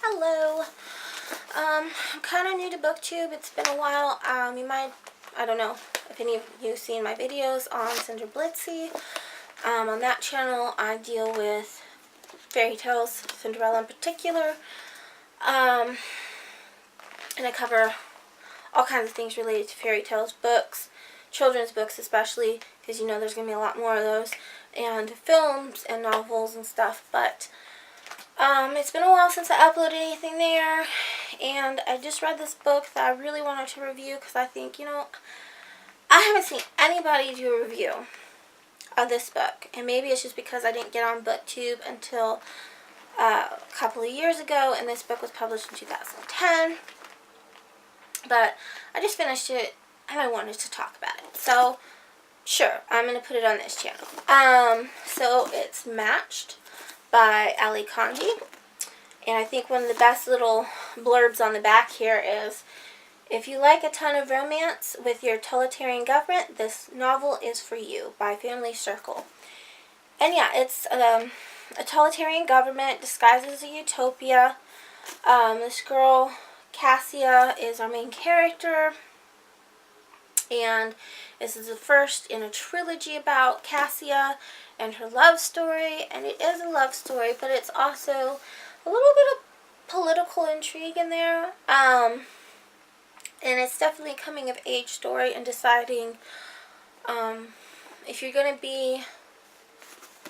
Hello. I'm kind of new to Booktube. It's been a while. I don't know if any of you have seen my videos on Cinder Blitzy. On that channel, I deal with fairy tales, Cinderella in particular. And I cover all kinds of things related to fairy tales, books, children's books especially, because you know there's going to be a lot more of those, and films and novels and stuff, but it's been a while since I uploaded anything there, and I just read this book that I really wanted to review because I think, I haven't seen anybody do a review of this book, and maybe it's just because I didn't get on Booktube until a couple of years ago, and this book was published in 2010, but I just finished it, and I wanted to talk about it, so sure, I'm going to put it on this channel. So it's Matched by Ali Kandi, and I think one of the best little blurbs on the back here is, if you like a ton of romance with your totalitarian government, this novel is for you, by Family Circle. And yeah, it's a totalitarian government disguised as a utopia. This girl, Cassia, is our main character, and this is the first in a trilogy about Cassia and her love story, and it is a love story, but it's also a little bit of political intrigue in there, and it's definitely a coming of age story and deciding if you're going to be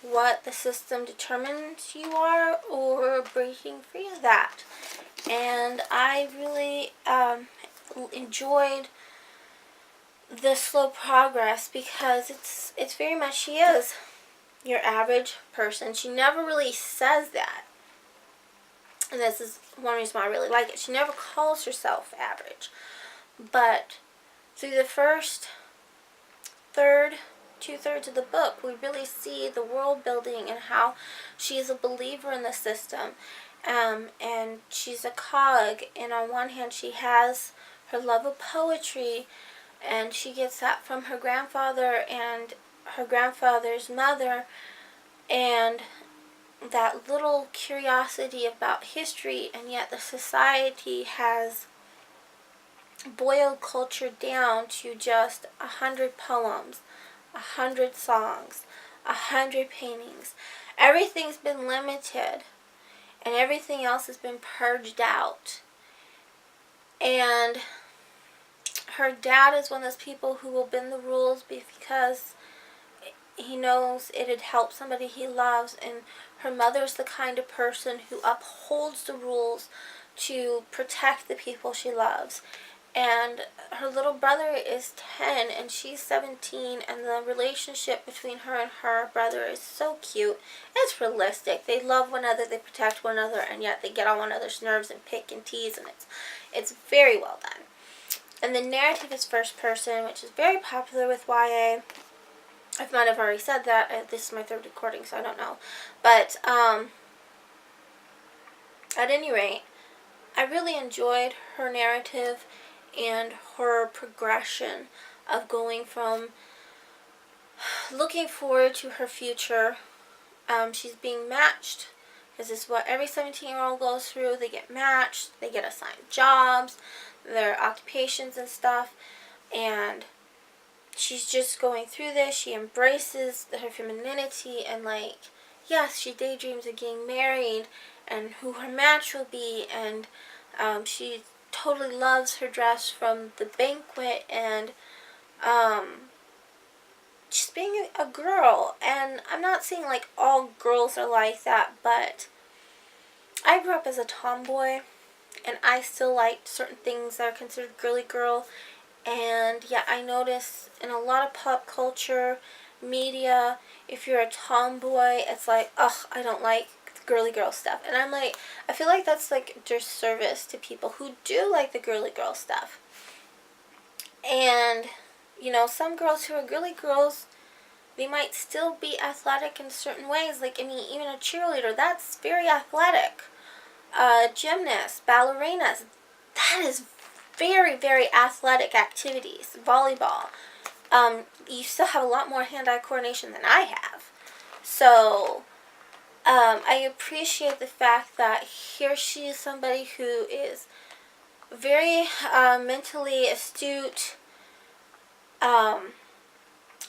what the system determines you are or breaking free of that. And I really enjoyed the slow progress because it's very much, she is your average person. She never really says that, and this is one reason why I really like it. She never calls herself average, but through the first two-thirds of the book, we really see the world building and how she is a believer in the system, and she's a cog, and on one hand she has her love of poetry, and she gets that from her grandfather and her grandfather's mother, and that little curiosity about history, and yet the society has boiled culture down to just 100 poems, 100 songs, 100 paintings. Everything's been limited, and everything else has been purged out. And her dad is one of those people who will bend the rules because he knows it'd help somebody he loves, and her mother's the kind of person who upholds the rules to protect the people she loves. And her little brother is 10 and she's 17, and the relationship between her and her brother is so cute. It's realistic. They love one another, they protect one another, and yet they get on one another's nerves and pick and tease, and it's very well done. And the narrative is first person, which is very popular with YA. I might have already said that. This is my third recording, so I don't know. But at any rate, I really enjoyed her narrative and her progression of going from looking forward to her future. She's being matched, because this is what every 17-year-old goes through. They get matched, they get assigned jobs, their occupations and stuff, and she's just going through this. She embraces her femininity, and yes, she daydreams of getting married and who her match will be, and she totally loves her dress from the banquet, and she's being a girl. And I'm not saying all girls are like that, but I grew up as a tomboy, and I still liked certain things that are considered girly girl. And yeah, I notice in a lot of pop culture, media, if you're a tomboy, it's like, ugh, I don't like girly girl stuff. And I'm like, I feel like that's disservice to people who do like the girly girl stuff. And, some girls who are girly girls, they might still be athletic in certain ways. Even a cheerleader, that's very athletic. Gymnasts, ballerinas, that is very, very athletic activities. Volleyball. You still have a lot more hand-eye coordination than I have. So I appreciate the fact that here she is somebody who is very mentally astute.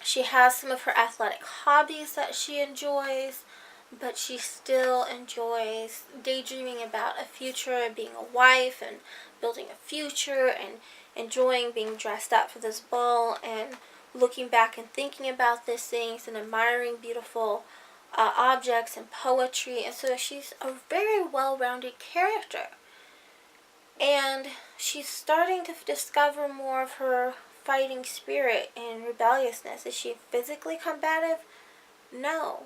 She has some of her athletic hobbies that she enjoys, but she still enjoys daydreaming about a future, being a wife and building a future, and enjoying being dressed up for this ball, and looking back and thinking about these things and admiring beautiful objects and poetry. And so she's a very well-rounded character. And she's starting to discover more of her fighting spirit and rebelliousness. Is she physically combative? No.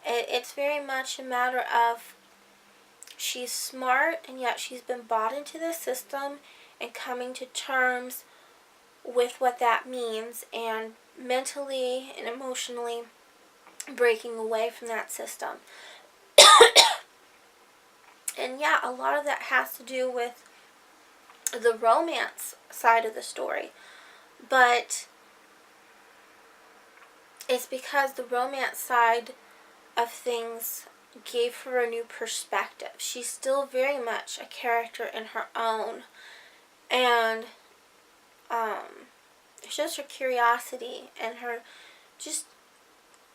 It's very much a matter of she's smart, and yet she's been bought into the system and coming to terms with what that means, and mentally and emotionally breaking away from that system. And yeah, a lot of that has to do with the romance side of the story. But it's because the romance side of things gave her a new perspective. She's still very much a character in her own. And it's just her curiosity and her just...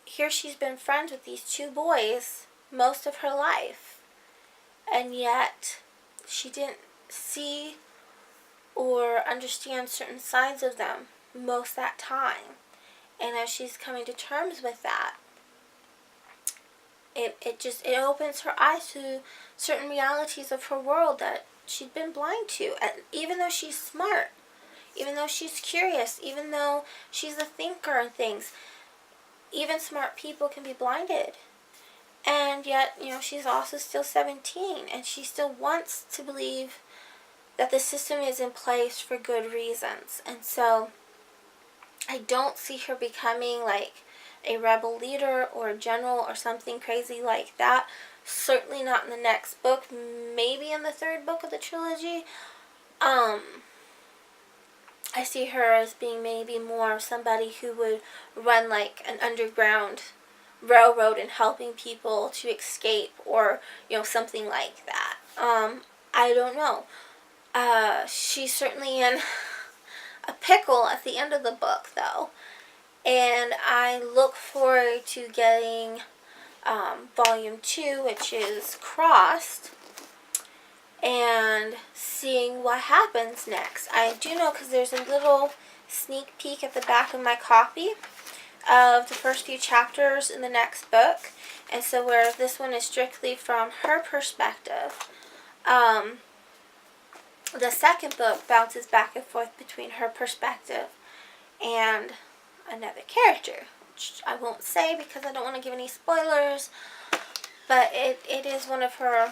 Here she's been friends with these two boys most of her life. And yet she didn't see or understand certain sides of them most of that time. And as she's coming to terms with that, it opens her eyes to certain realities of her world that she'd been blind to. And even though she's smart, even though she's curious, even though she's a thinker and things, even smart people can be blinded. And yet, she's also still 17, and she still wants to believe that the system is in place for good reasons. And so I don't see her becoming like a rebel leader or a general or something crazy like that. Certainly not in the next book. Maybe in the third book of the trilogy. I see her as being maybe more of somebody who would run like an underground railroad and helping people to escape, or something like that. I don't know. She's certainly in a pickle at the end of the book, though. And I look forward to getting volume 2, which is Crossed, and seeing what happens next. I do know, because there's a little sneak peek at the back of my copy of the first few chapters in the next book. And so whereas this one is strictly from her perspective, the second book bounces back and forth between her perspective and another character, which I won't say because I don't want to give any spoilers, but it is one of the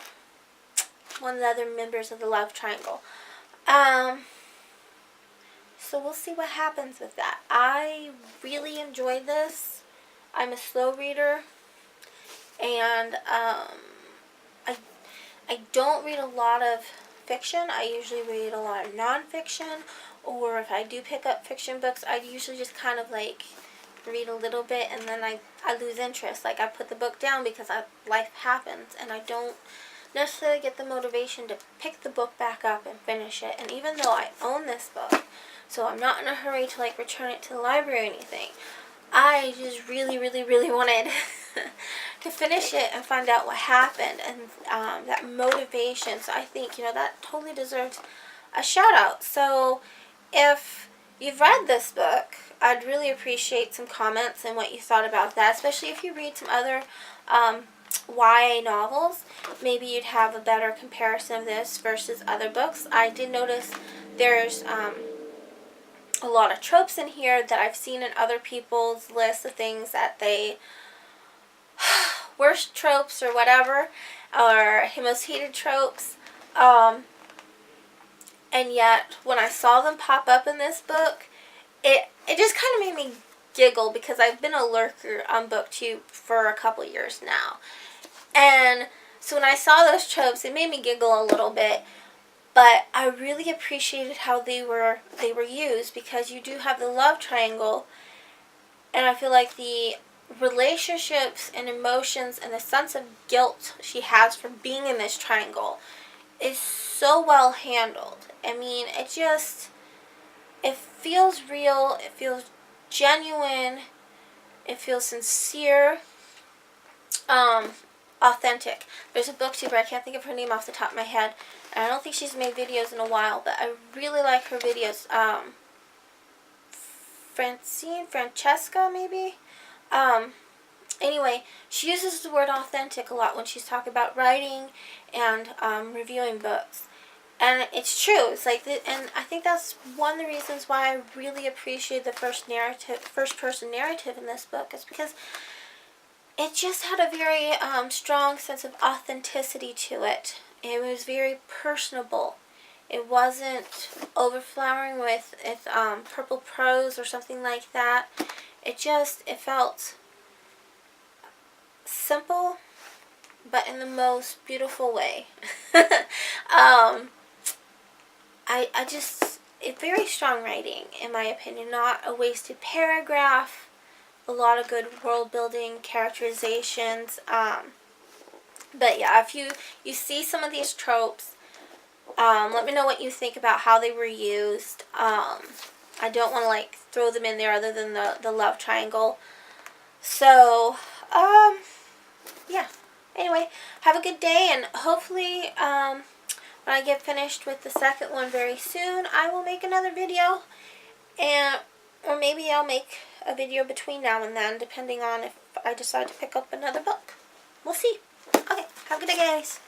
other members of the love triangle. So we'll see what happens with that. I really enjoyed this. I'm a slow reader, and I don't read a lot of fiction. I usually read a lot of nonfiction, or if I do pick up fiction books, I usually just kind of like read a little bit and then I lose interest. Like I put the book down because life happens, and I don't necessarily get the motivation to pick the book back up and finish it. And even though I own this book, so I'm not in a hurry to like return it to the library or anything, I just really, really, really wanted to finish it and find out what happened, and that motivation. So I think, that totally deserves a shout out. So if you've read this book, I'd really appreciate some comments and what you thought about that, especially if you read some other YA novels. Maybe you'd have a better comparison of this versus other books. I did notice there's a lot of tropes in here that I've seen in other people's lists of things that they worst tropes or whatever, or most hated tropes, and yet when I saw them pop up in this book, it just kind of made me giggle, because I've been a lurker on Booktube for a couple years now, and so when I saw those tropes, it made me giggle a little bit. But I really appreciated how they were used, because you do have the love triangle, and I feel like the relationships and emotions and the sense of guilt she has for being in this triangle is so well handled. I mean, it feels real, it feels genuine, it feels sincere, authentic. There's a booktuber, I can't think of her name off the top of my head, and I don't think she's made videos in a while, but I really like her videos. Francesca, maybe? Anyway, she uses the word authentic a lot when she's talking about writing and reviewing books. And it's true. It's like, and I think that's one of the reasons why I really appreciate the first-person narrative in this book, is because it just had a very strong sense of authenticity to it. It was very personable. It wasn't overflowering with purple prose or something like that. It felt simple, but in the most beautiful way. It's very strong writing, in my opinion. Not a wasted paragraph. A lot of good world building, characterizations. But yeah, if you see some of these tropes, let me know what you think about how they were used. I don't want to like throw them in there other than the love triangle. So, yeah. Anyway, have a good day, and hopefully, when I get finished with the second one very soon, I will make another video, or maybe I'll make a video between now and then, depending on if I decide to pick up another book. We'll see. Okay, have a good day, guys.